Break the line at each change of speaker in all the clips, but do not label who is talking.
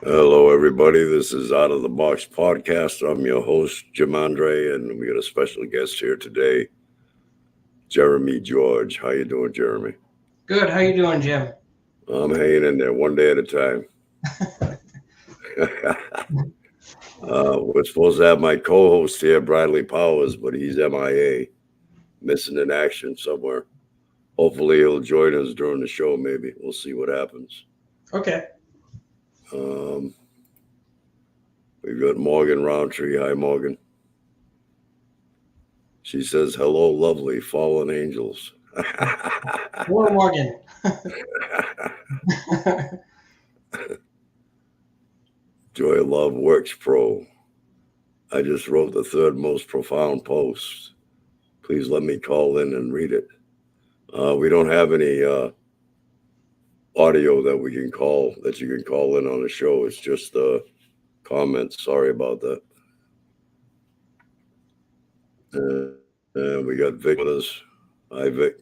Hello, everybody. This is Out of the Box Podcast. I'm your host, Jim Andre, and we got a special guest here today, Jeremy George. How you doing, Jeremy?
Good. How you doing, Jim?
I'm hanging in there one day at a time. We're supposed to have my co-host here, Bradley Powers, but he's MIA, missing in action somewhere. Hopefully he'll join us during the show, maybe. We'll see what happens.
Okay.
We've got Morgan Roundtree. Hi, Morgan. She says, hello, lovely fallen angels.
Hello, Morgan.
Joy Love Works Pro. I just wrote the third most profound post. Please let me call in and read it. We don't have any audio that we can call, that you can call in on the show. It's just comments. Sorry about that. We got Vic with us. Hi, Vic.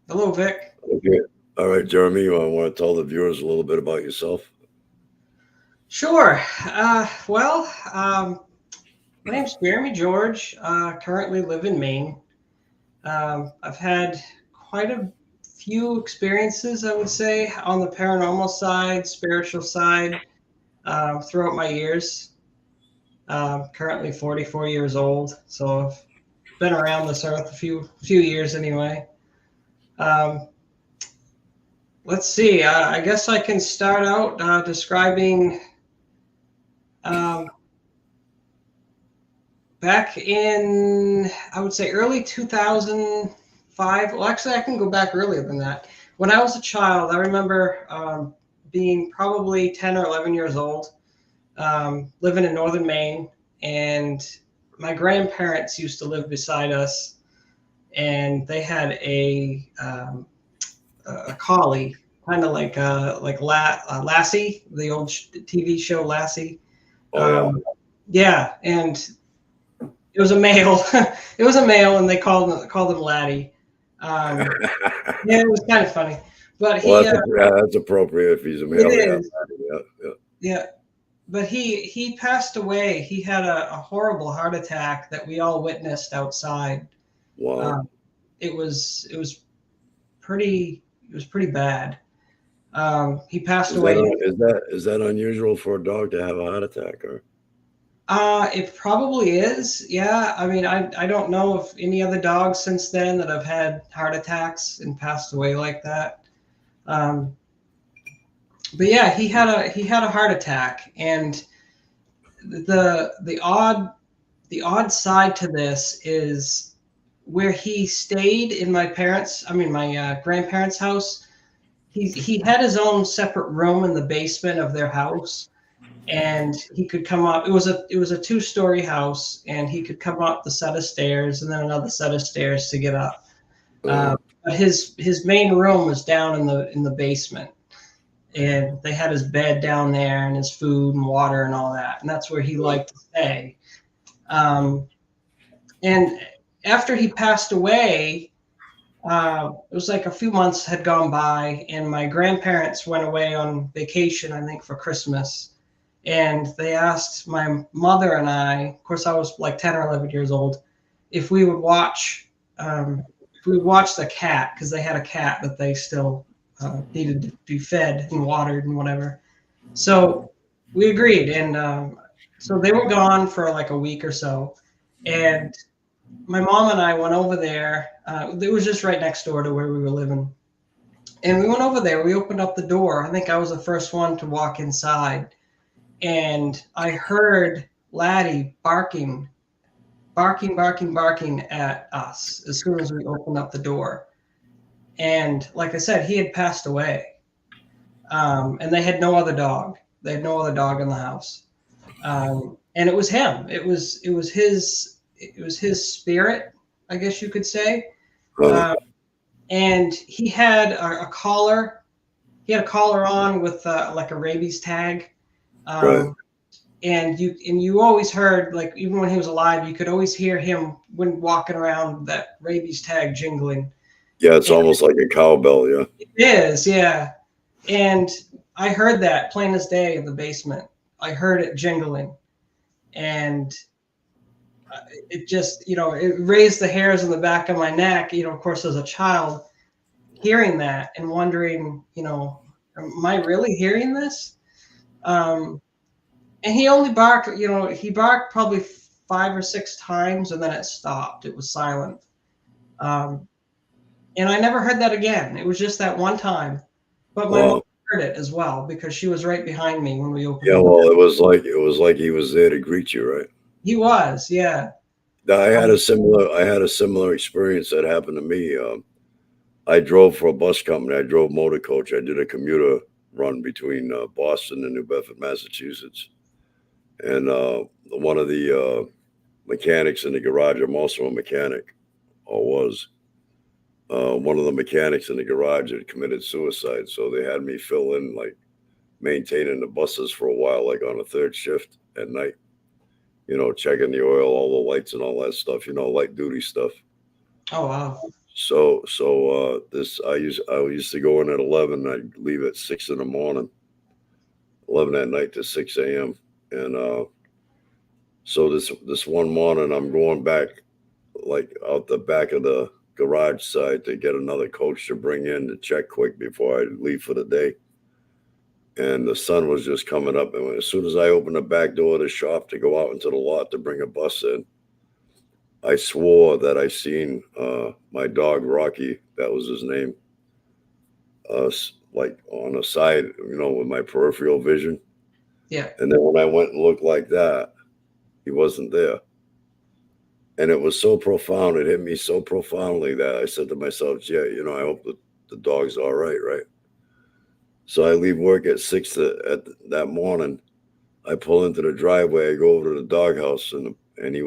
Hello, Vic.
Okay. All right, Jeremy, you want to tell the viewers a little bit about yourself?
Sure. My name's Jeremy George. Currently live in Maine. I've had quite a few experiences, I would say, on the paranormal side, spiritual side, throughout my years. Currently 44 years old, so I've been around this earth a few years anyway. Let's see. I guess I can start out describing back in, I would say, early 2005. Well, actually, I can go back earlier than that. When I was a child, I remember being probably 10 or 11 years old, living in northern Maine, and my grandparents used to live beside us, and they had a collie, kind of like Lassie, the old TV show Lassie. Yeah, and it was a male. It was a male, and they called him Laddie. Yeah, it was kind of funny. But
that's appropriate if he's a male.
It is. Yeah. But he passed away. He had a horrible heart attack that we all witnessed outside.
Wow.
It was pretty bad. He passed away.
Is that unusual for a dog to have a heart attack? Or
It probably is. Yeah. I mean, I don't know if any other dogs since then that have had heart attacks and passed away like that. Um, but yeah, he had a heart attack, and the odd side to this is where he stayed in my grandparents' house. He had his own separate room in the basement of their house, and he could come up. It was a two-story house, and he could come up the set of stairs and then another set of stairs to get up.
Uh,
But his main room was down in the basement, and they had his bed down there and his food and water and all that, and that's where he liked to stay. Um, and after he passed away, it was like a few months had gone by, and my grandparents went away on vacation, I think, for Christmas. And they asked my mother and I, of course, I was like 10 or 11 years old, if we would watch, the cat, because they had a cat that they still needed to be fed and watered and whatever. So we agreed, and so they were gone for like a week or so, and my mom and I went over there. It was just right next door to where we were living. And we went over there. We opened up the door. I think I was the first one to walk inside. And I heard Laddie barking, barking, barking, barking at us as soon as we opened up the door. And like I said, he had passed away. And they had no other dog. They had no other dog in the house. And it was him. It was his spirit, I guess you could say.
uh,
And he had a collar. He had a collar on with like a rabies tag.
right.
And you always heard, like, even when he was alive, you could always hear him when walking around, that rabies tag jingling.
Yeah, it's
And
almost like a cowbell. Yeah.
it is, yeah. And I heard that plain as day in the basement. I heard it jingling, and it just, it raised the hairs on the back of my neck. Of course, as a child, hearing that and wondering, am I really hearing this? Um, and he only barked, he barked probably 5 or 6 times, and then it stopped. It was silent. Um, and I never heard that again. It was just that one time. But my mom
Wow.
heard it as well because she was right behind me when we opened
Yeah.
the door.
Well, it was like he was there to greet you, right?
He was, yeah.
I had
Um,
a similar experience that happened to me. I drove for a bus company. I drove motor coach. I did a commuter run between Boston and New Bedford, Massachusetts. And one of the mechanics in the garage, I'm also a mechanic, or was. One of the mechanics in the garage had committed suicide. So they had me fill in, like, maintaining the buses for a while, like on a third shift at night, checking the oil, all the lights and all that stuff, light duty stuff.
oh, wow.
So this I used to go in at 11. I'd leave at 6 in the morning, 11 at night to 6 a.m. And so this one morning I'm going back, like, out the back of the garage side to get another coach to bring in to check quick before I leave for the day. And the sun was just coming up, and as soon as I opened the back door of the shop to go out into the lot to bring a bus in, I swore that I seen my dog Rocky, that was his name, like on the side, with my peripheral vision.
Yeah.
And then when I went and looked like that, he wasn't there. And it was so profound. It hit me so profoundly that I said to myself, yeah, I hope that the dog's all right, right? So I leave work at 6 at that morning. I pull into the driveway. I go over to the doghouse, and he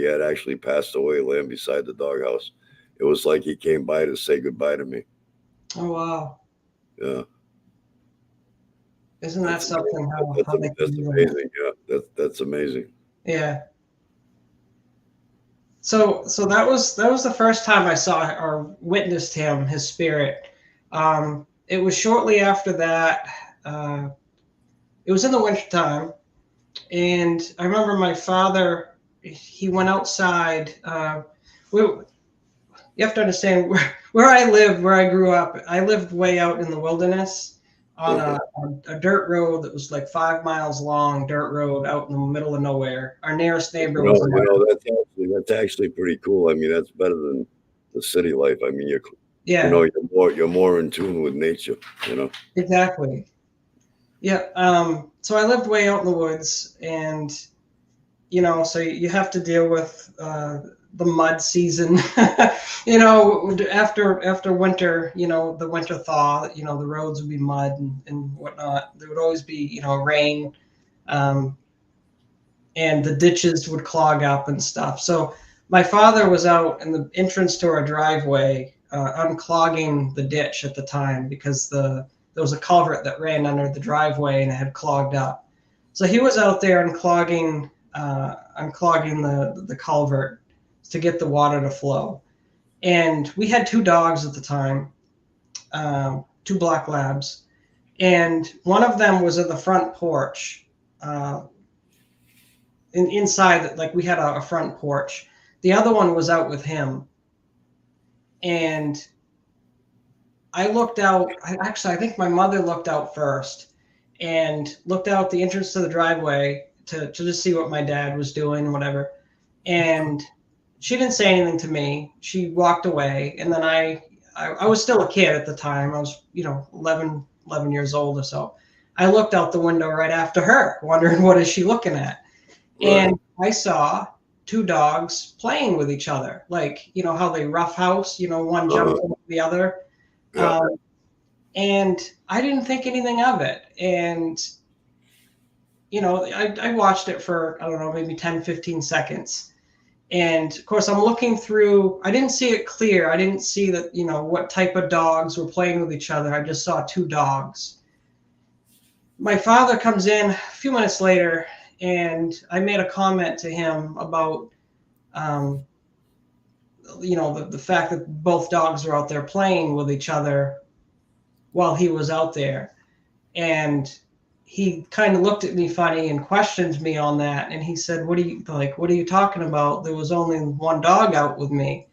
had actually passed away, laying beside the doghouse. It was like he came by to say goodbye to me.
Oh, wow.
Yeah,
Isn't that
that's amazing.
something how,
That's
how they can
that's
do that?
amazing. Yeah, that's amazing.
Yeah. So that was the first time I saw or witnessed him, his spirit. It was shortly after that. It was in the wintertime, and I remember my father. He went outside. You have to understand where I lived, where I grew up. I lived way out in the wilderness, on a dirt road that was like 5 miles long, dirt road out in the middle of nowhere. Our nearest neighbor was
That's actually pretty cool. I mean, that's better than the city life. I mean,
yeah,
you're more in tune with nature. You know.
exactly. Yeah. So I lived way out in the woods, and so you have to deal with the mud season. After winter, the winter thaw, the roads would be mud and whatnot. There would always be, rain, um, and the ditches would clog up and stuff. So my father was out in the entrance to our driveway, unclogging the ditch at the time because there was a culvert that ran under the driveway and it had clogged up. So he was out there unclogging the culvert to get the water to flow. And we had two dogs at the time, two black labs, and one of them was in the front porch. Inside, like we had a front porch. The other one was out with him, and I looked out. I think my mother looked out first and looked out the entrance to the driveway to just see what my dad was doing, whatever. And she didn't say anything to me. She walked away, and then I was still a kid at the time. I was 11 years old or so. I looked out the window right after her, wondering what is she looking at. And I saw two dogs playing with each other, like, how they roughhouse, one jumps over the other.
Yeah.
And I didn't think anything of it. And, I watched it for, I don't know, maybe 10, 15 seconds. And of course, I'm looking through, I didn't see it clear. I didn't see that, what type of dogs were playing with each other. I just saw two dogs. My father comes in a few minutes later, and I made a comment to him about, the fact that both dogs were out there playing with each other while he was out there. And he kind of looked at me funny and questioned me on that. And he said, what are you talking about? There was only one dog out with me.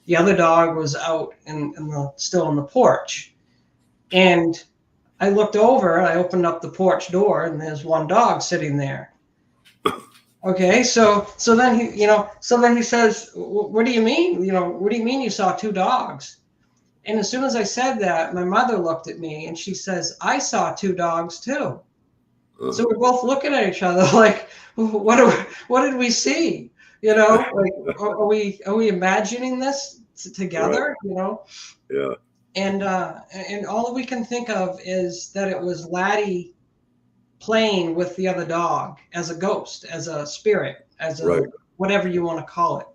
The other dog was out still in the porch. And I looked over, I opened up the porch door, and there's one dog sitting there. Okay, so then he says, what do you mean? What do you mean you saw two dogs? And as soon as I said that, my mother looked at me and she says, I saw two dogs too. So we're both looking at each other like, what did we see? Like, are we imagining this together?
Right. Yeah.
And all we can think of is that it was Laddie playing with the other dog as a ghost, as a spirit, as a whatever you want to call it.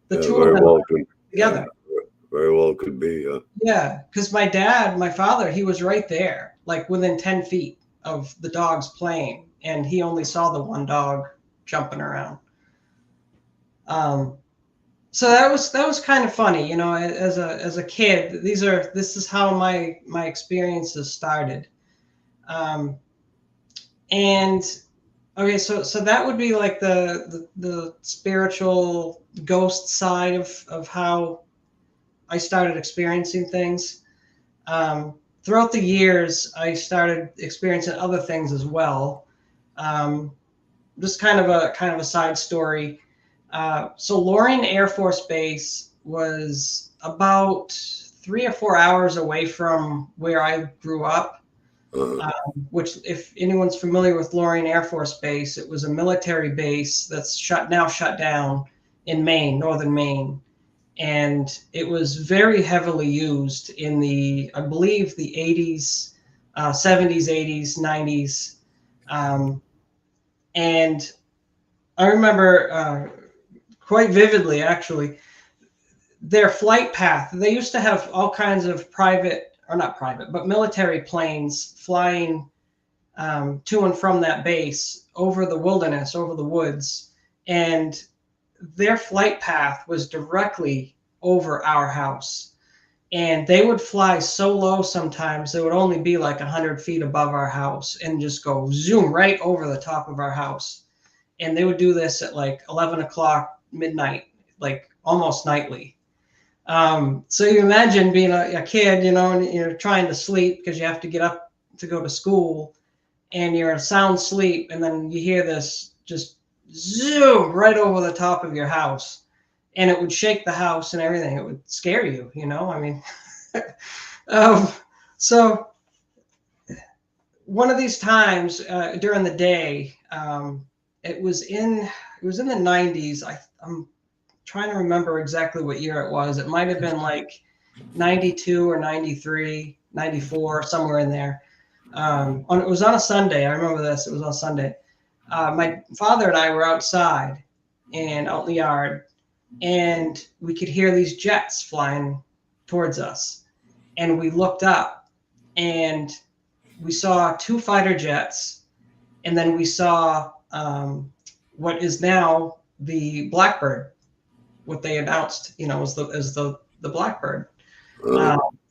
The two of them together.
Yeah, very well could be.
Yeah, because my father, he was right there, like within 10 feet of the dogs playing, and he only saw the one dog jumping around. So that was kind of funny, as a kid. This is how my experiences started. And okay, so that would be like the spiritual ghost side of how I started experiencing things. Throughout the years, I started experiencing other things as well. Just kind of a side story. So Loring Air Force Base was about 3 or 4 hours away from where I grew up. Which, if anyone's familiar with Loring Air Force Base, it was a military base that's shut down in Maine, northern Maine. And it was very heavily used in I believe, the 80s, 70s, 80s, 90s. And I remember quite vividly, actually, their flight path. They used to have all kinds of military planes flying to and from that base over the wilderness, over the woods. And their flight path was directly over our house. And they would fly so low sometimes, they would only be like 100 feet above our house and just go zoom right over the top of our house. And they would do this at like 11 o'clock, midnight, like almost nightly. So you imagine being a kid, and you're trying to sleep because you have to get up to go to school, and you're in a sound sleep, and then you hear this just zoom right over the top of your house, and it would shake the house and everything. It would scare you, you know. I mean, so one of these times during the day, it was in the 90s. I'm trying to remember exactly what year it was. It might have been like 92 or 93, 94, somewhere in there. It was on a Sunday. I remember this. It was on Sunday. My father and I were outside and out in the yard, and we could hear these jets flying towards us. And we looked up, and we saw 2 fighter jets, and then we saw what is now the Blackbird. What they announced, you know, as the Blackbird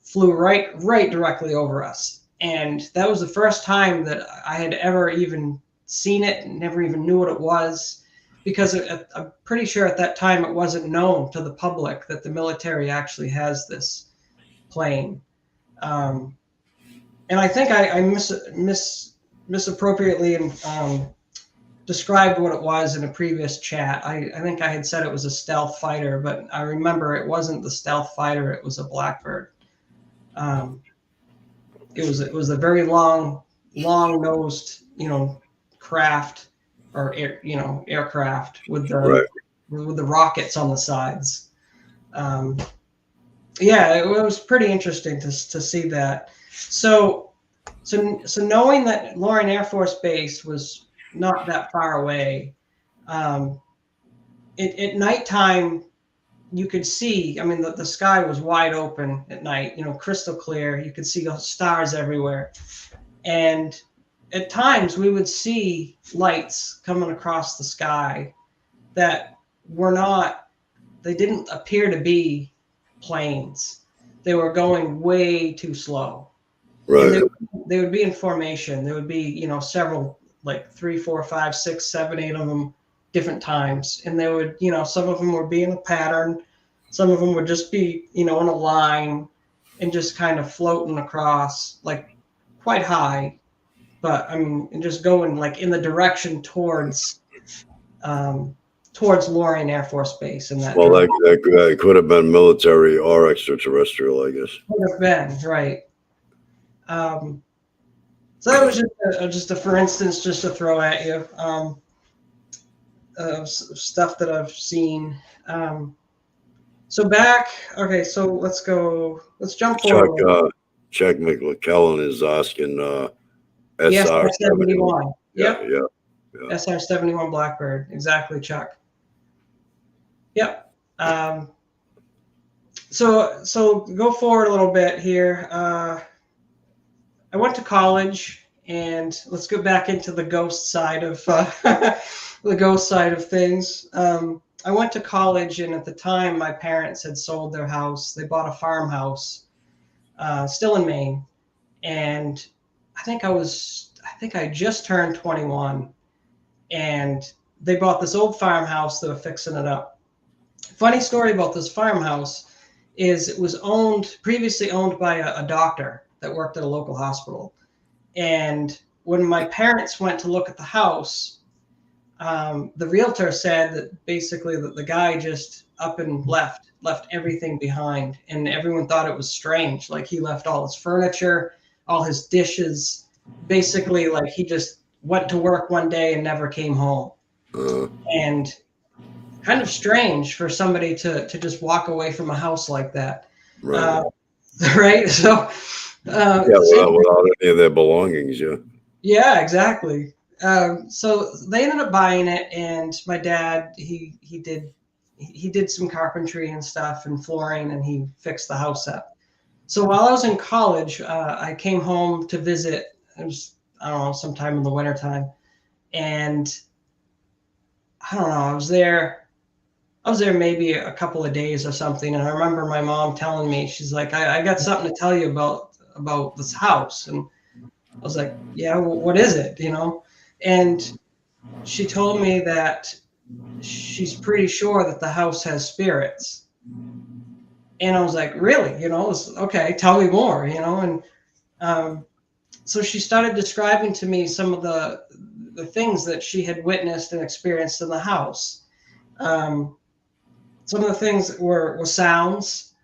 flew right directly over us, and that was the first time that I had ever even seen it, and never even knew what it was, because I'm pretty sure at that time it wasn't known to the public that the military actually has this plane. And I think I misappropriately described what it was in a previous chat. I think I had said it was a stealth fighter, but I remember it wasn't the stealth fighter. It was a Blackbird. It was a very long nosed, you know, craft or aircraft with the rockets on the sides. Yeah, it was pretty interesting to see that. So knowing that Loring Air Force Base was not that far away, at nighttime you could see. I mean, the sky was wide open at night, you know, crystal clear. You could see stars everywhere, and at times we would see lights coming across the sky that were not. They didn't appear to be planes. They were going way too slow.
Right.
And they would be in formation. There would be, you know, several, like 3, 4, 5, 6, 7, 8 of them different times. And they would, you know, some of them would be in a pattern. Some of them would just be, you know, in a line and just kind of floating across, like quite high. But I mean, and just going like in the direction towards Loring Air Force Base. And that,
well, that could have been military or extraterrestrial, I guess.
Could have been, right. So that was just a for instance, just to throw at you, stuff that I've seen. So let's jump forward.
Chuck McClellan is asking
SR-71. Yep.
Yeah.
SR-71 Blackbird. Exactly, Chuck. Yep. So go forward a little bit here. I went to college, and let's go back into the ghost side of things. I went to college, and at the time, my parents had sold their house. They bought a farmhouse, still in Maine, and I think I just turned 21, and they bought this old farmhouse. They were fixing it up. Funny story about this farmhouse is it was previously owned by a doctor that worked at a local hospital. And when my parents went to look at the house, the realtor said that basically that the guy just up and left everything behind, and everyone thought it was strange. Like he left all his furniture, all his dishes, basically like he just went to work one day and never came home. And kind of strange for somebody to just walk away from a house like that.
Right.
Right. So
without any of their belongings,
yeah, exactly. So they ended up buying it, and my dad he did some carpentry and stuff and flooring, and he fixed the house up. So while I was in college, I came home to visit. It was, I don't know, sometime in the wintertime, and I don't know, I was there maybe a couple of days or something, and I remember my mom telling me, she's like, I got something to tell you about this house. And I was like, yeah, well, what is it, you know? And she told me that she's pretty sure that the house has spirits. And I was like, really? You know, okay, tell me more, you know? And so she started describing to me some of the things that she had witnessed and experienced in the house. Some of the things were sounds.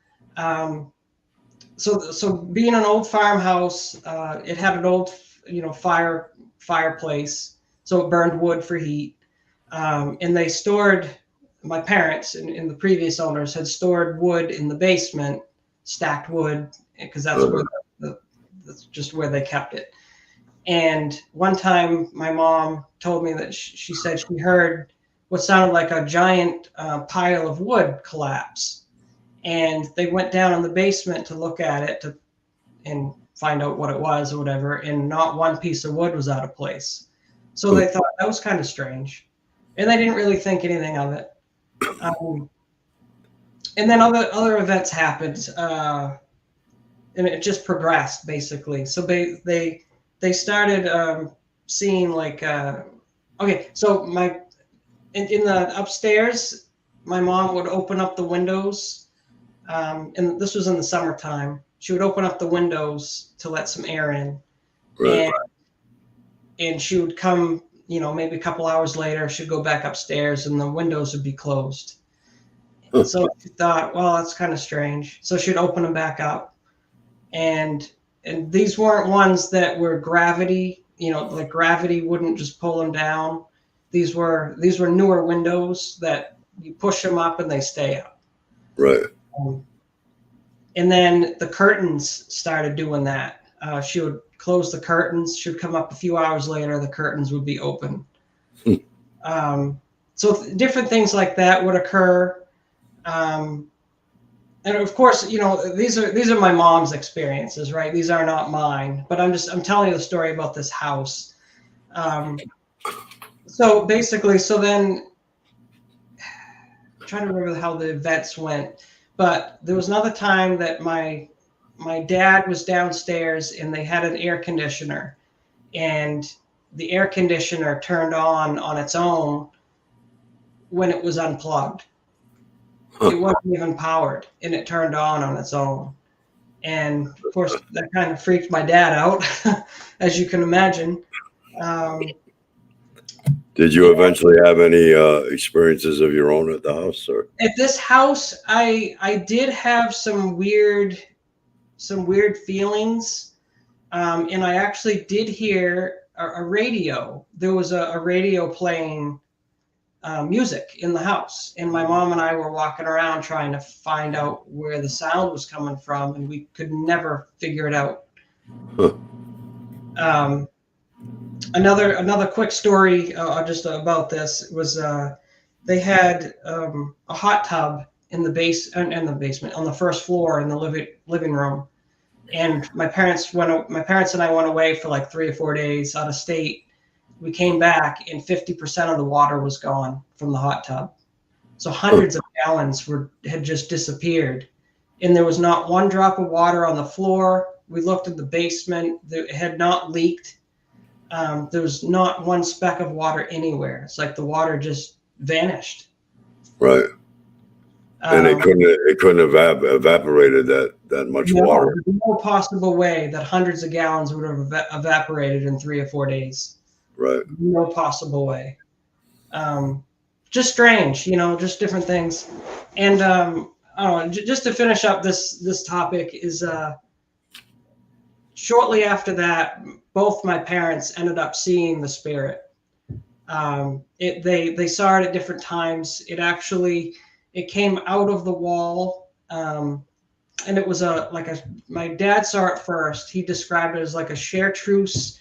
So being an old farmhouse, it had an old, fireplace, so it burned wood for heat. And they stored, my parents and the previous owners had stored wood in the basement, stacked wood, because that's where that's just where they kept it. And one time my mom told me that she said she heard what sounded like a giant pile of wood collapse. And they went down in the basement to look at it and find out what it was or whatever. And not one piece of wood was out of place. So they thought that was kind of strange. And they didn't really think anything of it. And then other events happened. And it just progressed basically. So they started seeing like, okay, so in the upstairs, my mom would open up the windows, and this was in the summertime. She would open up the windows to let some air in,
Right.
and she would come, maybe a couple hours later, she'd go back upstairs and the windows would be closed. So she thought, well, that's kind of strange. So she'd open them back up, and these weren't ones that were gravity, like gravity wouldn't just pull them down. These were newer windows that you push them up and they stay up.
Right.
And then the curtains started doing that. She would close the curtains. She would come up a few hours later. The curtains would be open. So different things like that would occur. And of course, these are my mom's experiences, right? These are not mine, but I'm telling you the story about this house. So basically, then I'm trying to remember how the events went, but there was another time that my dad was downstairs and they had an air conditioner, and the air conditioner turned on its own when it was unplugged. It wasn't even powered, and it turned on its own. And of course, that kind of freaked my dad out, as you can imagine.
Did you eventually have any experiences of your own at the house, or?
At this house, I did have some weird feelings, and I actually did hear a radio. There was a radio playing music in the house, and my mom and I were walking around trying to find out where the sound was coming from, and we could never figure it out. Another quick story just about this was they had a hot tub in the basement on the first floor in the living room, and my parents and I went away for like 3 or 4 days out of state. We came back and 50% of the water was gone from the hot tub. So hundreds of gallons had just disappeared, and there was not one drop of water on the floor. We looked at the basement; it had not leaked. There was not one speck of water anywhere. It's like the water just vanished.
Right. And it couldn't have evaporated that much water.
No possible way that hundreds of gallons would have evaporated in 3 or 4 days.
Right.
No possible way. Just strange, just different things. And I don't know, just to finish up this topic is shortly after that, both my parents ended up seeing the spirit. They saw it at different times. It came out of the wall, and it was my dad saw it first. He described it as like a chartreuse,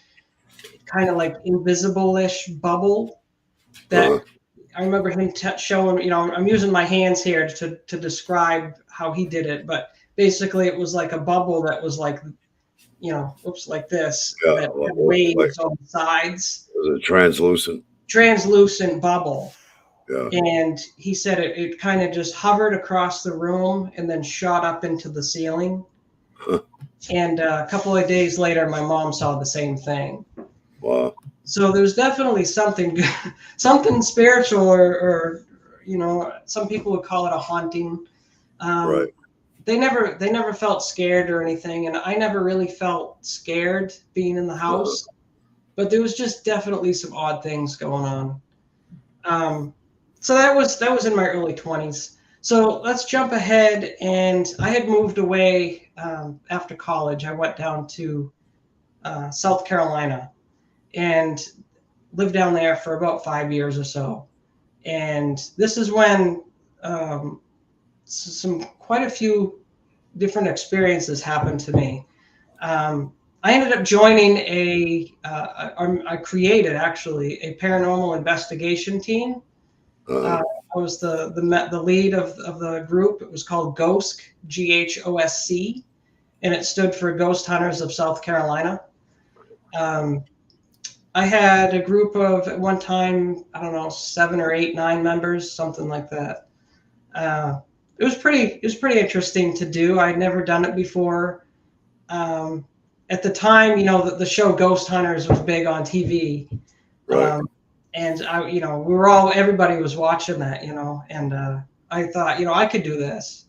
kind of like invisible-ish bubble that I remember him showing, I'm using my hands here to describe how he did it, but basically it was like a bubble that was like, like this, that had waves on the sides.
It was a
translucent bubble.
Yeah.
And he said it kind of just hovered across the room and then shot up into the ceiling. And a couple of days later, my mom saw the same thing.
Wow.
So there's definitely something spiritual, or some people would call it a haunting.
Right.
they never felt scared or anything, and I never really felt scared being in the
Uh,
house. But there was just definitely some odd things going on. Um, so that was in my early 20s. So let's jump ahead, and I had moved away after college. I went down to South Carolina and lived down there for about 5 years or so. And this is when um, some quite a few different experiences happened to me. I ended up joining I created actually a paranormal investigation team.
uh,
I was the lead of the group. It was called GHOSC, GHOSC, and it stood for Ghost Hunters of South Carolina. Um, I had a group of, at one time, I don't know, 7 or 8, 9 members, something like that. Uh, it was pretty interesting to do. I'd never done it before. Um, at the time, the show Ghost Hunters was big on TV.
right.
And everybody was watching that, and I thought, I could do this.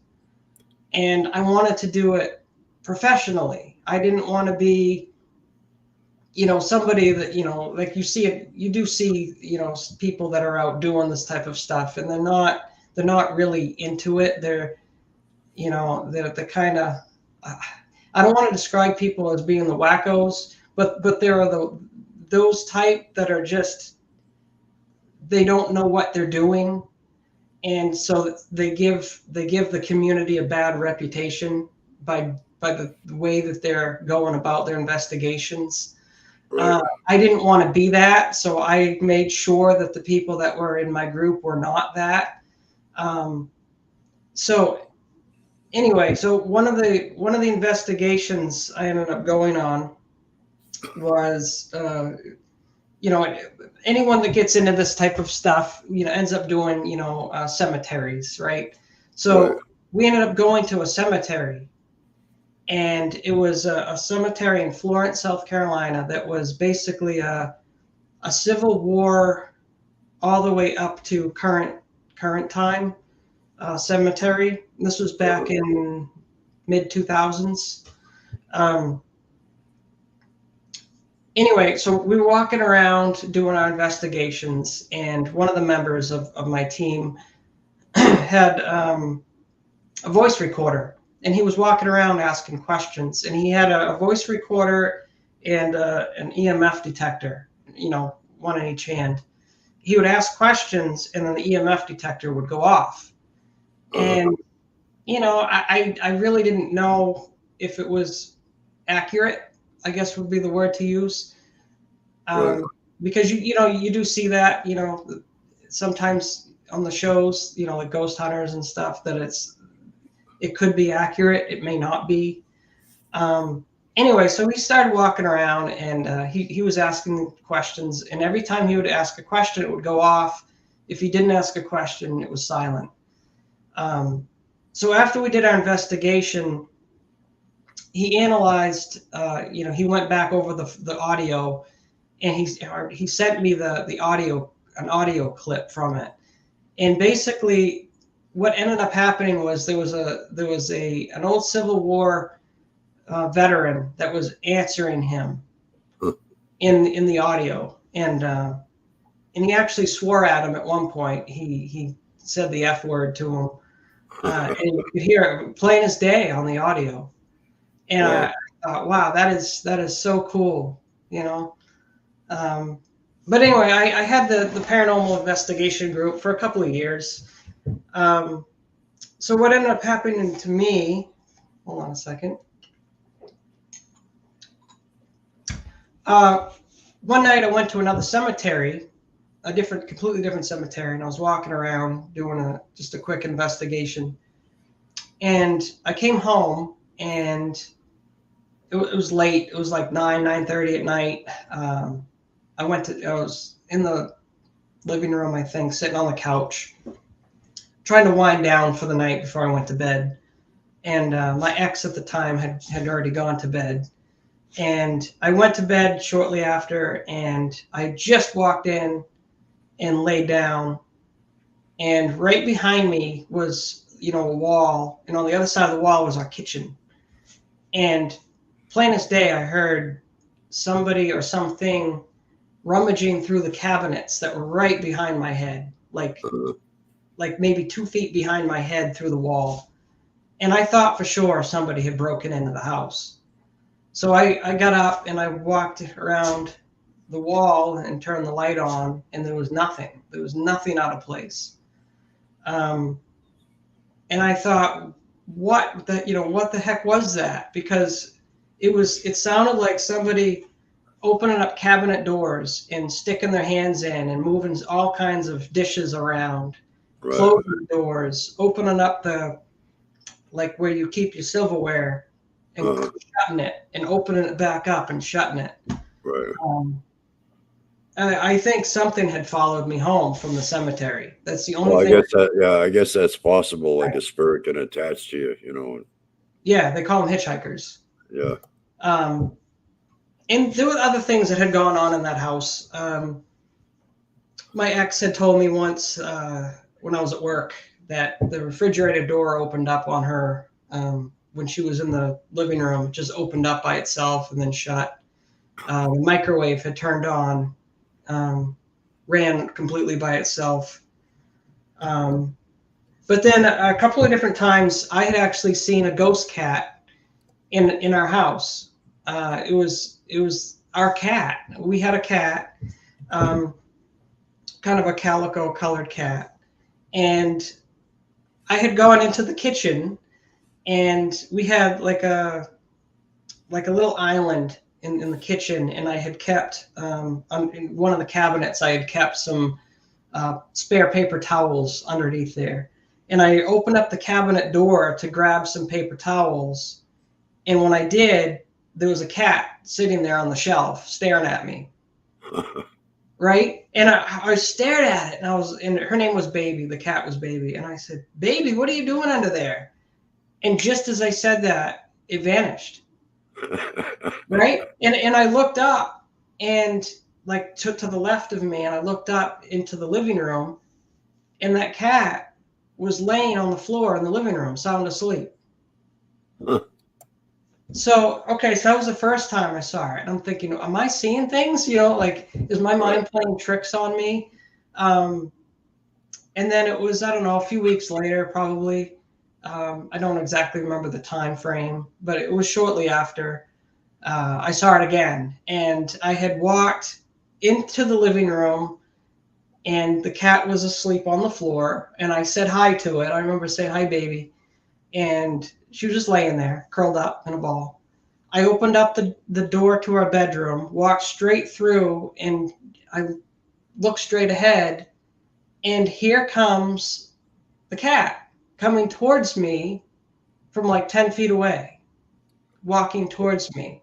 And I wanted to do it professionally. I didn't want to be, somebody that, like you do see, people that are out doing this type of stuff, and they're not really into it. They're the kind of, I don't want to describe people as being the wackos, but there are those type that are just, they don't know what they're doing, and so they give the community a bad reputation by the way that they're going about their investigations.
Right.
I didn't want to be that, so I made sure that the people that were in my group were not that. Um, so anyway, so one of the investigations I ended up going on was, anyone that gets into this type of stuff, ends up doing, cemeteries, right?
Right.
So we ended up going to a cemetery, and it was a cemetery in Florence, South Carolina, that was basically a Civil War all the way up to current time cemetery. This was back in mid 2000s. Um, anyway, so we were walking around doing our investigations, and one of the members of my team had a voice recorder, and he was walking around asking questions, and he had a voice recorder and an EMF detector, one in each hand. He would ask questions, and then the EMF detector would go off.
Uh,
And I really didn't know if it was accurate, I guess would be the word to use.
right.
Because you do see that, sometimes on the shows, like Ghost Hunters and stuff, that it could be accurate, it may not be. Anyway, so we started walking around, and he was asking questions, and every time he would ask a question, it would go off. If he didn't ask a question, it was silent. So after we did our investigation, he analyzed, he went back over the audio, and he sent me the audio, an audio clip from it. And basically what ended up happening was there was an old Civil War veteran that was answering him in the audio, and he actually swore at him at one point. He said the F word to him, and you could hear it plain as day on the audio. And
Wow.
I thought, wow, that is so cool, but anyway, I had the paranormal investigation group for a couple of years. So what ended up happening to me, hold on a second. One night I went to another cemetery, completely different cemetery, and I was walking around doing just a quick investigation. And I came home, and it was late. It was like 9:30 at night. I was in the living room, I think, sitting on the couch, trying to wind down for the night before I went to bed. And my ex at the time had already gone to bed. And I went to bed shortly after, and I just walked in and laid down. And right behind me was, a wall, and on the other side of the wall was our kitchen. And plain as day, I heard somebody or something rummaging through the cabinets that were right behind my head, like maybe 2 feet behind my head through the wall. And I thought for sure somebody had broken into the house. So I got up and I walked around the wall and turned the light on, and there was nothing. There was nothing out of place. And I thought, what the heck was that? Because it sounded like somebody opening up cabinet doors and sticking their hands in and moving all kinds of dishes around,
Right.
closing doors, opening up like where you keep your silverware and shutting it and opening it back up and shutting it.
Right.
I think something had followed me home from the cemetery. That's the only
Well,
thing.
I guess that's possible. Like a spirit can attach to you, you know.
Yeah, they call them hitchhikers.
Yeah.
And there were other things that had gone on in that house. My ex had told me once when I was at work that the refrigerator door opened up on her when she was in the living room. It just opened up by itself and then shut. The microwave had turned on, ran completely by itself. But then a couple of different times I had actually seen a ghost cat in our house. It was our cat. We had a cat, kind of a calico colored cat. And I had gone into the kitchen, and we had like a little island in the kitchen, and I had kept in one of the cabinets, I had kept some spare paper towels underneath there. And I opened up the cabinet door to grab some paper towels. And when I did, there was a cat sitting there on the shelf staring at me. Right? And I stared at it, and her name was Baby. The cat was Baby. And I said, "Baby, what are you doing under there?" And just as I said that, it vanished. Right? And I looked up, and like to the left of me, and I looked up into the living room, and that cat was laying on the floor in the living room, sound asleep. So that was the first time I saw it. And I'm thinking, am I seeing things? Like, is my mind playing tricks on me? And then it was, I don't know, a few weeks later, probably. I don't exactly remember the time frame, but it was shortly after I saw it again. And I had walked into the living room, and the cat was asleep on the floor. And I said hi to it. I remember saying, "Hi, Baby." And she was just laying there, curled up in a ball. I opened up the door to our bedroom, walked straight through, and I looked straight ahead. And here comes the cat coming towards me from like 10 feet away, walking towards me.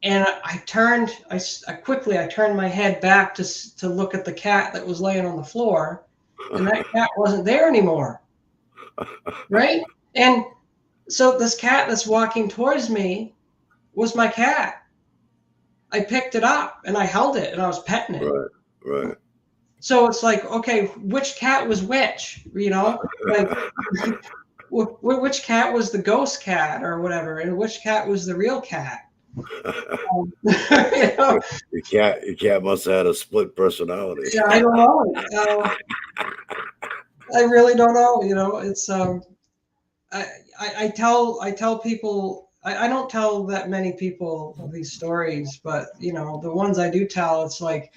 And I turned my head back to look at the cat that was laying on the floor, and that cat wasn't there anymore. Right? And so this cat that's walking towards me was my cat. I picked it up and I held it and I was petting it.
Right.
So it's like, okay, which cat was which? Like which cat was the ghost cat or whatever, and which cat was the real cat?
Your cat must have had a split personality.
Yeah, I don't know. I really don't know. It's I tell people, I don't tell that many people these stories, but the ones I do tell, it's like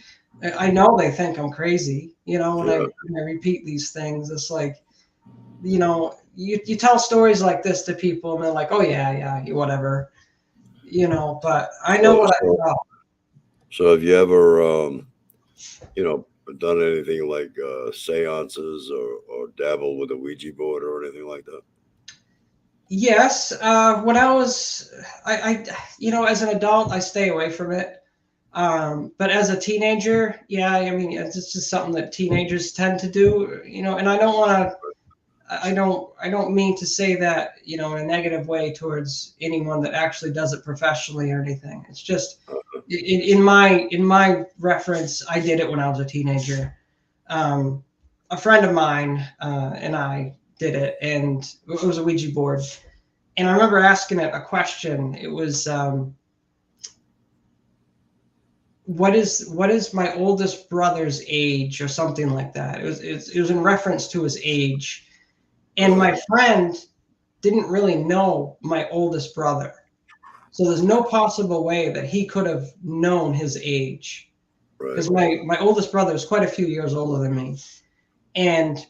I know they think I'm crazy. When I repeat these things, it's like you tell stories like this to people, and they're like, "Oh yeah, whatever." But I know what I know.
So have you ever, done anything like seances or dabble with a Ouija board or anything like that?
Yes. When I was, I as an adult, I stay away from it. But as a teenager, yeah, I mean, it's just something that teenagers tend to do, and I don't mean to say that, in a negative way towards anyone that actually does it professionally or anything. It's just in my reference, I did it when I was a teenager. A friend of mine and I did it, and it was a Ouija board. And I remember asking it a question. It was, what is my oldest brother's age, or something like that. It was in reference to his age, and my friend didn't really know my oldest brother, so there's no possible way that he could have known his age, because my oldest brother is quite a few years older than me, and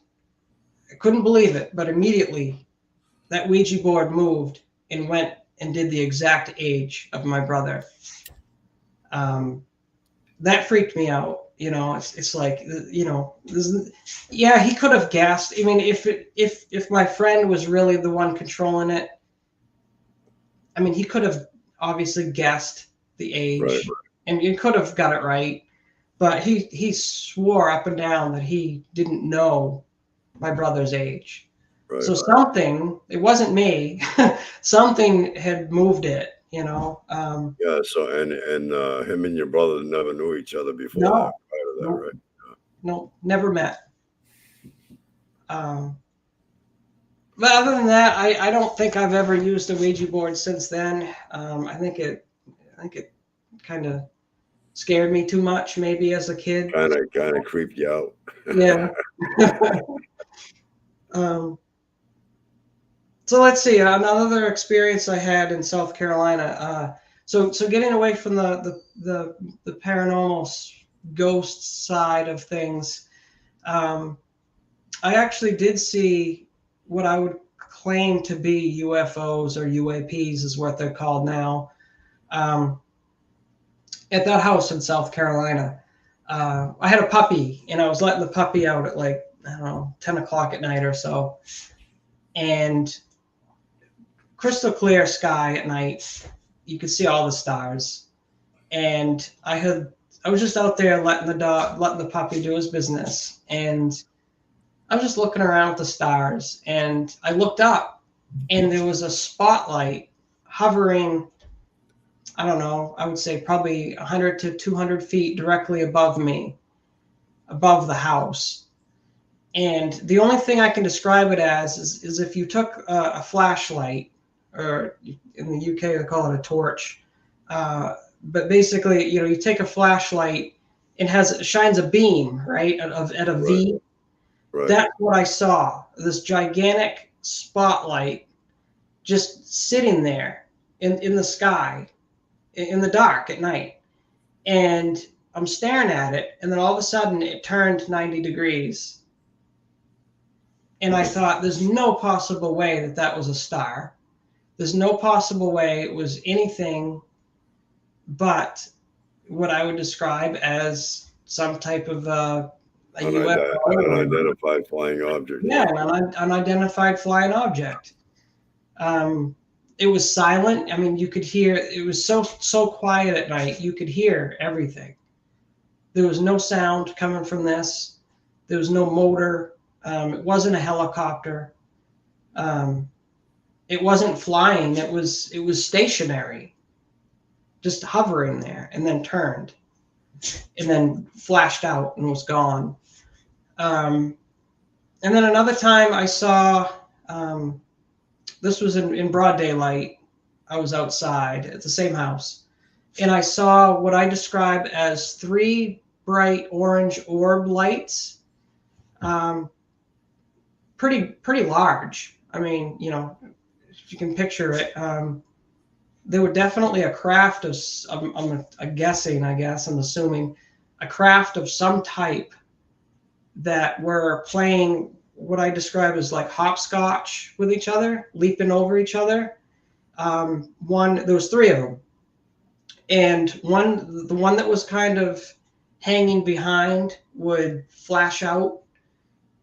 I couldn't believe it. But immediately, that Ouija board moved and went and did the exact age of my brother. That freaked me out. It's like, yeah, he could have guessed. I mean, if my friend was really the one controlling it, I mean, he could have obviously guessed the age, and you could have got it right. But he swore up and down that he didn't know my brother's age. So something, it wasn't me, something had moved it.
Yeah. So and him and your brother never knew each other before
No,
that. Prior to that,
no,
right?
no, never met. But other than that, I don't think I've ever used a Ouija board since then. I think it kind of scared me too much, maybe as a kid.
Kind of creeped you out.
Yeah. So let's see, another experience I had in South Carolina. So getting away from the paranormal ghost side of things, I actually did see what I would claim to be UFOs, or UAPs is what they're called now, at that house in South Carolina. I had a puppy, and I was letting the puppy out at, like, I don't know, 10 o'clock at night or so. And crystal clear sky at night. You could see all the stars. And I was just out there letting the puppy do his business. And I was just looking around at the stars, and I looked up, and there was a spotlight hovering, I don't know, I would say probably 100 to 200 feet directly above me, above the house. And the only thing I can describe it as is if you took a flashlight, or in the UK they call it a torch, but basically, you take a flashlight and shines a beam, right, at a V.
Right.
That's what I saw. This gigantic spotlight just sitting there in the sky, in the dark at night. And I'm staring at it, and then all of a sudden it turned 90 degrees. And I thought, there's no possible way that was a star. There's no possible way it was anything but what I would describe as some type of a UFO.
Unidentified flying object.
Yeah, an unidentified flying object. It was silent. I mean, you could hear, it was so quiet at night, you could hear everything. There was no sound coming from this. There was no motor. It wasn't a helicopter. It wasn't flying. It was stationary, just hovering there, and then turned, and then flashed out and was gone. And then another time I saw, this was in broad daylight. I was outside at the same house, and I saw what I describe as 3 bright orange orb lights. Pretty large. I mean, if you can picture it, they were definitely a craft of, I'm guessing, I guess, I'm assuming, a craft of some type that were playing what I describe as like hopscotch with each other, leaping over each other. There was 3 of them. And the one that was kind of hanging behind would flash out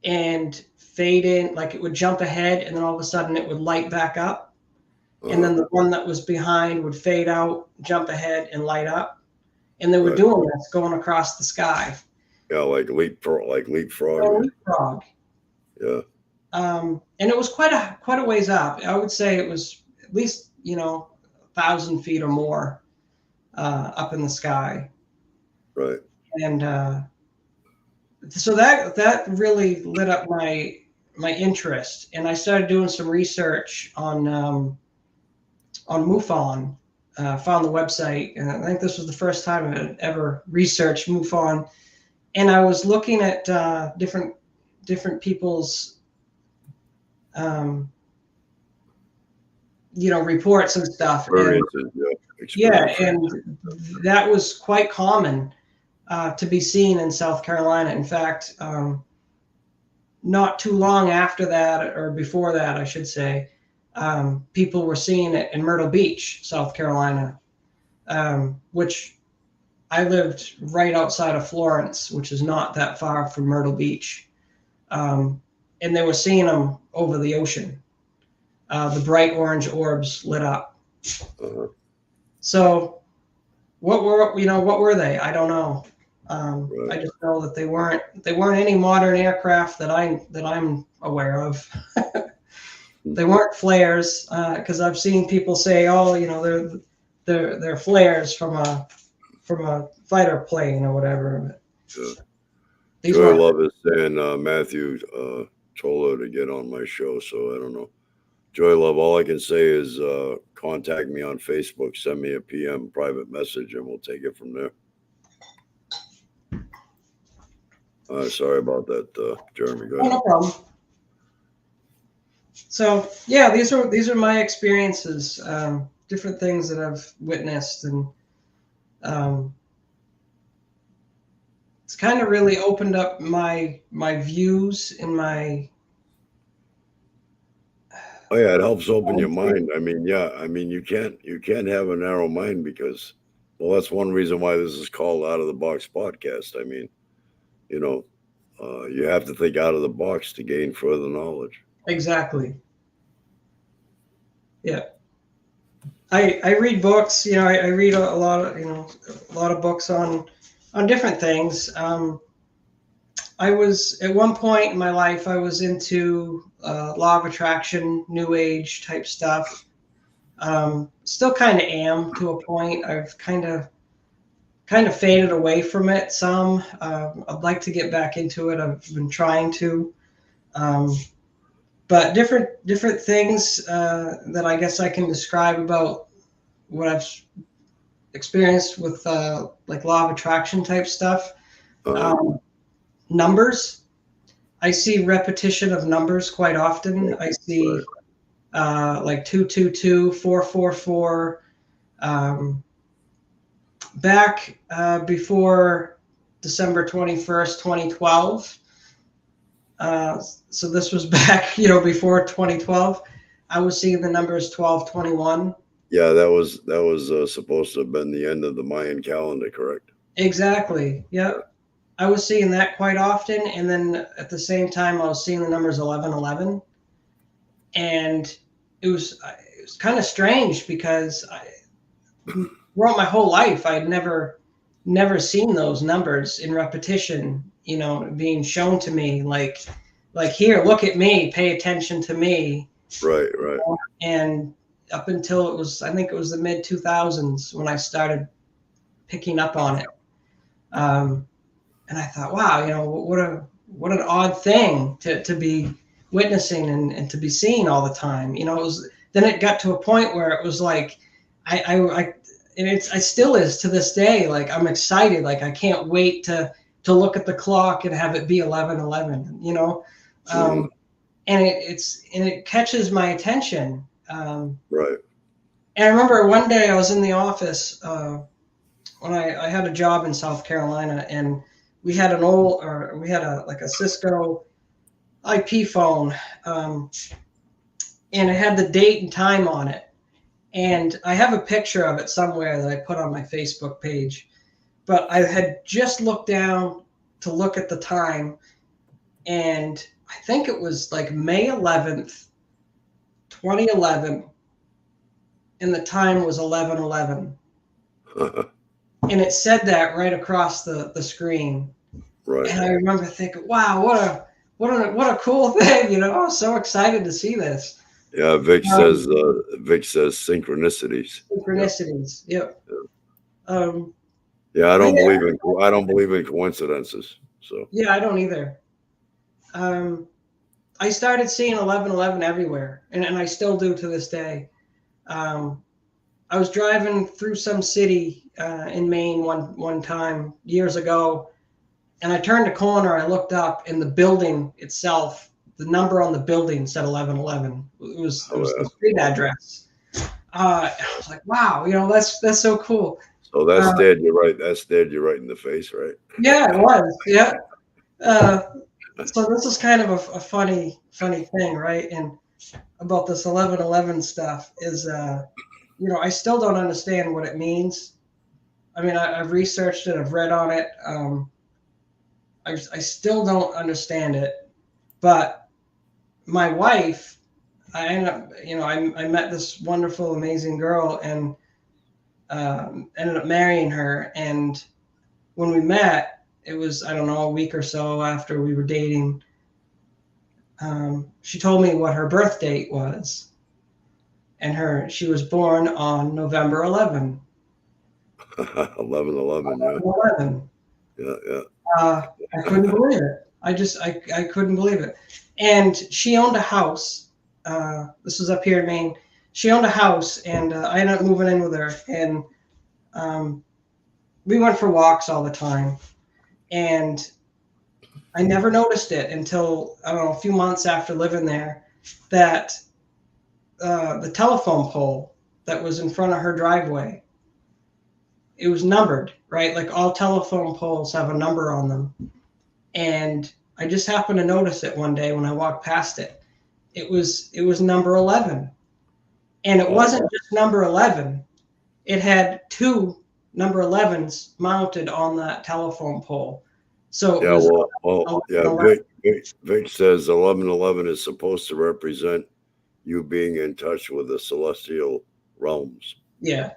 and fade in, like it would jump ahead, and then all of a sudden it would light back up. And then the one that was behind would fade out, jump ahead, and light up. And they were doing this going across the sky.
Yeah, like leapfrog.
Leapfrog.
Yeah.
And it was quite a ways up. I would say it was at least 1,000 feet or more up in the sky.
Right.
And so that really lit up my my interest, and I started doing some research on MUFON. Found the website, and I think this was the first time I had ever researched MUFON. And I was looking at different people's reports and stuff.
Experiences,
Yeah,
experiences.
and that was quite common to be seen in South Carolina. In fact, not too long after that, or before that, I should say, people were seeing it in Myrtle Beach, South Carolina, which I lived right outside of Florence, which is not that far from Myrtle Beach. And they were seeing them over the ocean, the bright orange orbs lit up.
Uh-huh.
So what were they? I don't know.
Right.
I just know that they weren't any modern aircraft that I'm aware of. They weren't flares, because I've seen people say, "Oh, they're flares from a fighter plane or whatever."
Yeah.
These
Joy
weren't.
Love is saying Matthew told her to get on my show, so I don't know. Joy Love, all I can say is contact me on Facebook, send me a PM private message, and we'll take it from there. Sorry about that, Jeremy. Go ahead.
No problem. So yeah, these are my experiences, different things that I've witnessed, and it's kind of really opened up my views and my.
Oh yeah, it helps open your mind. I mean, yeah, I mean you can't have a narrow mind because, well, that's one reason why this is called Out of the Box Podcast. I mean, you have to think out of the box to gain further knowledge.
Exactly. Yeah. I read books. I read a lot of books on different things. I was at one point in my life, I was into law of attraction, new age type stuff. Still kind of am to a point. I've kind of faded away from it some. I'd like to get back into it. I've been trying to. But different things that I guess I can describe about what I've experienced with like law of attraction type stuff. Numbers. I see repetition of numbers quite often. I see like 222, 444. Back before December 21st, 2012. So this was back, before 2012. I was seeing the numbers 1221.
Yeah, that was supposed to have been the end of the Mayan calendar, correct?
Exactly. Yep. I was seeing that quite often, and then at the same time, I was seeing the numbers 1111, and it was kind of strange because throughout my whole life, I had never seen those numbers in repetition, being shown to me like here, look at me, pay attention to me.
Right.
And up until I think it was the mid 2000s when I started picking up on it. And I thought, wow, what an odd thing to be witnessing and to be seeing all the time. Then it got to a point where it was like, it still is to this day. Like I'm excited. Like I can't wait to look at the clock and have it be 11:11. And it catches my attention.
Right.
And I remember one day I was in the office when I had a job in South Carolina, and we had a Cisco IP phone, and it had the date and time on it. And I have a picture of it somewhere that I put on my Facebook page. But I had just looked down to look at the time, and I think it was like May 11th, 2011, and the time was 11:11. And it said that right across the screen.
Right.
And I remember thinking, wow, what a cool thing, I was so excited to see this.
Yeah, Vic says synchronicities.
Synchronicities, yep.
Yeah, I don't believe in coincidences. So
yeah, I don't either. I started seeing 1111 everywhere, and I still do to this day. I was driving through some city in Maine one time years ago, and I turned a corner. I looked up, and the building itself, the number on the building said 1111. It was the street address. I was like, wow, that's so cool.
So that stared you right. That stared you right in the face, right?
Yeah, it was. Yeah. So this is kind of a funny thing, right? And about this 1111 stuff is, I still don't understand what it means. I mean, I've researched it, I've read on it. I still don't understand it. But my wife, I ended up, I met this wonderful, amazing girl and ended up marrying her. And when we met, it was, I don't know, a week or so after we were dating. She told me what her birth date was. And she was born on November 11.
11/11, yeah.
11.
Yeah.
I couldn't believe it. I couldn't believe it. And she owned a house. This was up here in Maine. She owned a house, and I ended up moving in with her. And we went for walks all the time. And I never noticed it until, I don't know, a few months after living there, that the telephone pole that was in front of her driveway, it was numbered, right? Like all telephone poles have a number on them. And I just happened to notice it one day when I walked past it. It was number 11. And it wasn't just number 11. It had two number 11s mounted on that telephone pole. So it was
Vic says 11/11 is supposed to represent you being in touch with the celestial realms.
Yeah.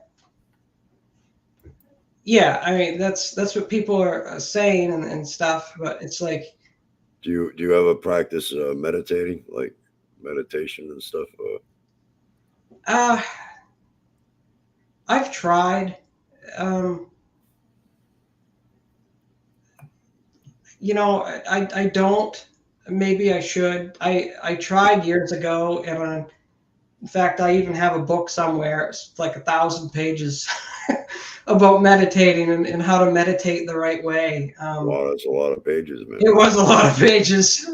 Yeah, I mean that's what people are saying and stuff, but it's like,
do you ever practice meditating, like meditation and stuff?
I've tried. I don't. Maybe I should. I tried years ago, and in fact, I even have a book somewhere. It's like 1,000 pages about meditating and how to meditate the right way.
Wow, that's a lot of pages, man.
It was a lot of pages.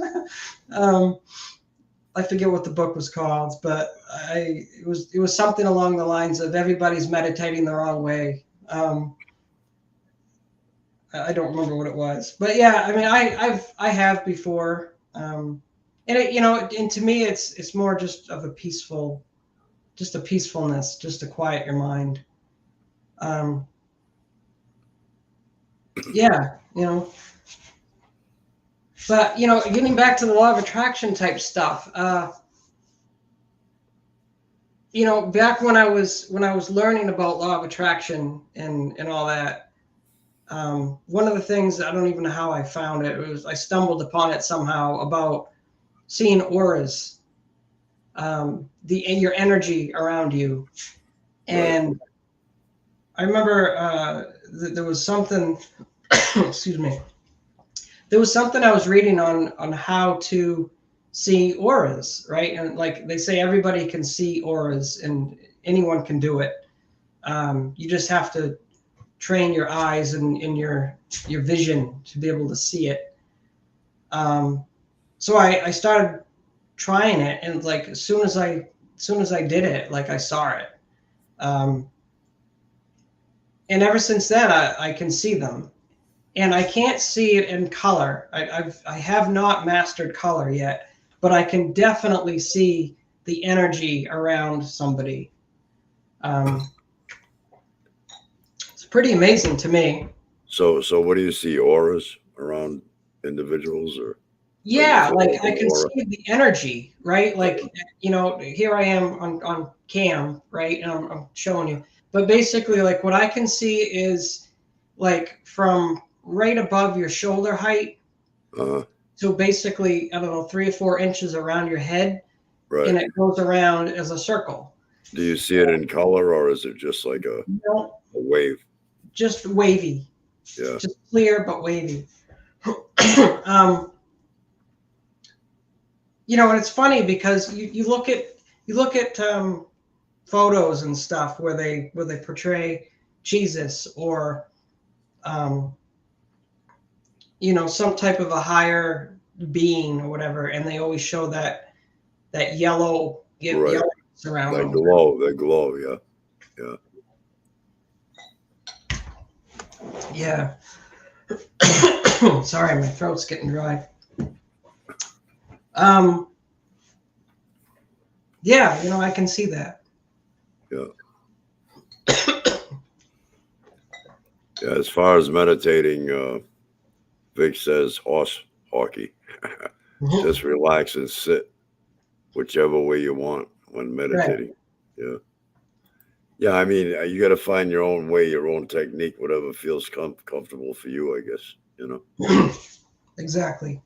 I forget what the book was called, but it was something along the lines of everybody's meditating the wrong way. I don't remember what it was, but yeah, I mean, I have before, and and to me, it's more just of a peacefulness, just to quiet your mind. Yeah, but getting back to the law of attraction type stuff, back when I was learning about law of attraction and all that. One of the things, I don't even know how I found it, I stumbled upon it somehow, about seeing auras, your energy around you. And I remember there was something, excuse me, there was something I was reading on how to see auras, right? And like they say, everybody can see auras and anyone can do it. You just have to train your eyes and your vision to be able to see it. So I started trying it, and like as soon as I did it, like I saw it. And ever since then, I can see them, and I can't see it in color. I have not mastered color yet, but I can definitely see the energy around somebody. Pretty amazing to me.
So what do you see? Auras around individuals, or?
Yeah, like I can see the energy, right? Like, here I am on cam, right? And I'm showing you. But basically, like what I can see is like from right above your shoulder height. So basically, I don't know, 3 or 4 inches around your head. Right. And it goes around as a circle.
Do you see it in color, or is it just like a wave?
Just wavy.
Yeah.
Just clear but wavy. And it's funny because you look at photos and stuff where they portray Jesus or um, some type of a higher being or whatever, and they always show that
Right.
yellow around them.
That glow, yeah. Yeah.
Yeah. Sorry, my throat's getting dry. Yeah, I can see that.
Yeah. Yeah, as far as meditating, Vic says horse hockey. Just relax and sit whichever way you want when meditating. Yeah. Yeah, I mean, you got to find your own way, your own technique, whatever feels comfortable for you, I guess.
Exactly.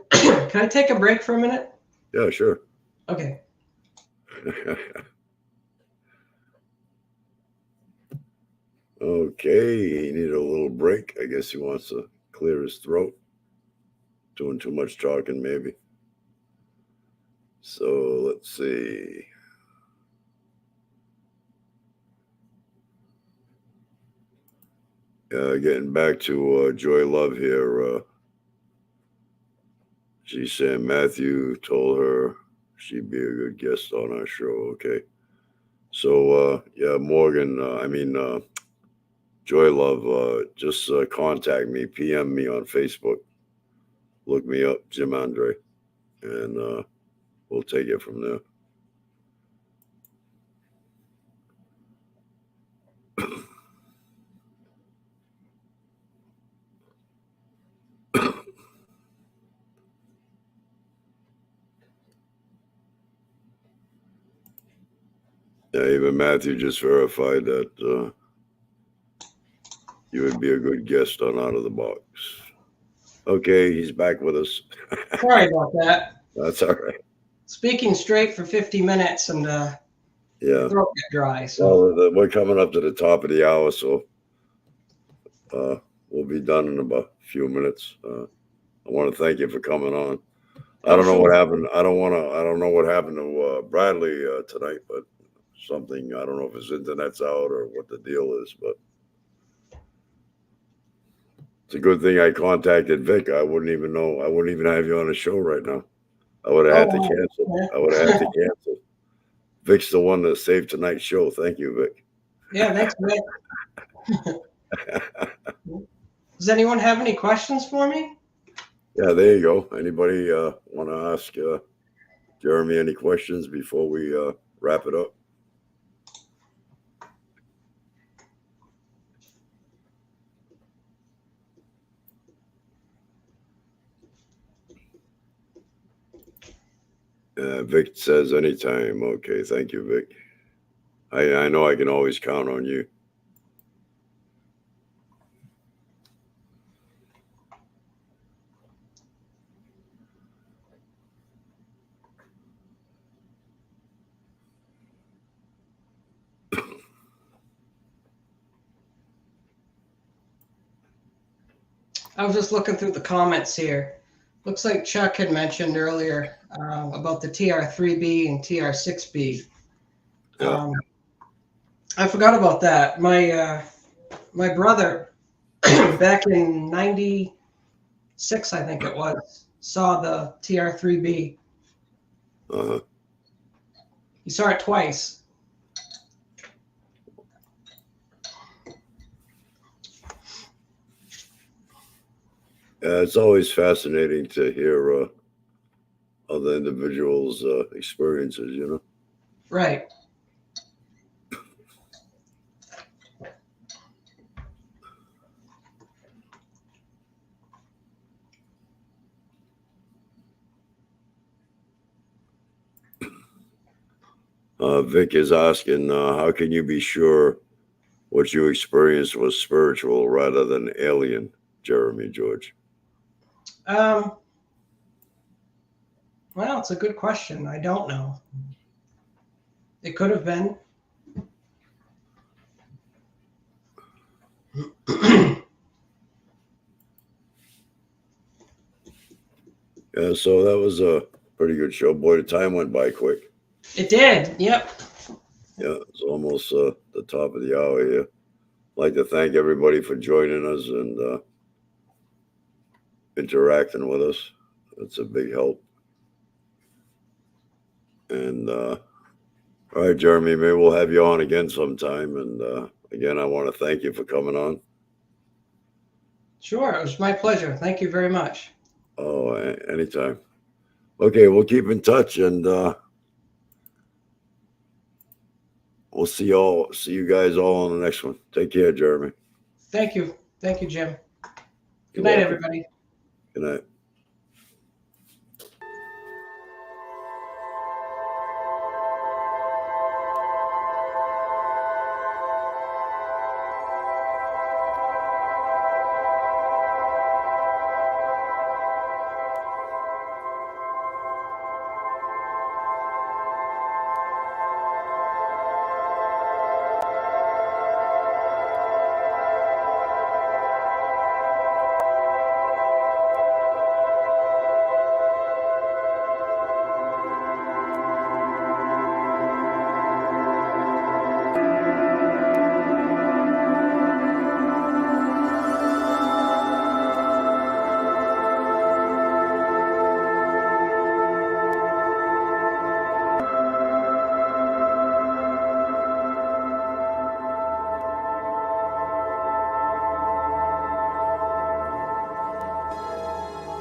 Can I take a break for a minute?
Yeah, sure.
Okay.
Okay, he needed a little break. I guess he wants to clear his throat. Doing too much talking, maybe. So let's see. Getting back to Joy Love here. She's saying Matthew told her she'd be a good guest on our show. Okay. So, yeah, Morgan, Joy Love, just contact me, PM me on Facebook. Look me up, Jim Andre, and we'll take it from there. Yeah, even Matthew just verified that you would be a good guest on Out of the Box. Okay, he's back with us.
Sorry about that.
That's all right.
Speaking straight for 50 minutes and
Yeah.
throat get dry. So
Well, we're coming up to the top of the hour, so we'll be done in about a few minutes. I want to thank you for coming on. I don't know what happened. I don't know what happened to Bradley tonight, but something. I don't know if his internet's out or what the deal is, but it's a good thing I contacted Vic. I wouldn't even know. I wouldn't even have you on the show right now. I would have had to cancel. I would have had to cancel. Vic's the one that saved tonight's show. Thank you, Vic.
Yeah, thanks, Vic. Does anyone have any questions for me?
Yeah, there you go. Anybody want to ask Jeremy any questions before we wrap it up? Vic says anytime. Okay, thank you, Vic. I know I can always count on you.
I was just looking through the comments here. Looks like Chuck had mentioned earlier about the TR3B and TR6B.
Yeah.
I forgot about that. My brother, back in '96, I think it was, saw the TR3B.
Uh-huh.
He saw it twice.
It's always fascinating to hear other individuals' experiences, you know?
Right.
Vic is asking, how can you be sure what you experienced was spiritual rather than alien, Jeremy George?
Well, it's a good question. I don't know. It could have been.
Yeah, so that was a pretty good show. Boy, the time went by quick.
It did. Yep.
Yeah, it's almost the top of the hour here. I'd like to thank everybody for joining us and interacting with us. It's a big help. And all right, Jeremy, maybe we'll have you on again sometime. And again, I want to thank you for coming on.
Sure. It was my pleasure. Thank you very much.
Oh, anytime. Okay, we'll keep in touch, and we'll see you guys all on the next one. Take care, Jeremy.
Thank you. Thank you, Jim.
You're
Good night,
welcome.
everybody.
Good night.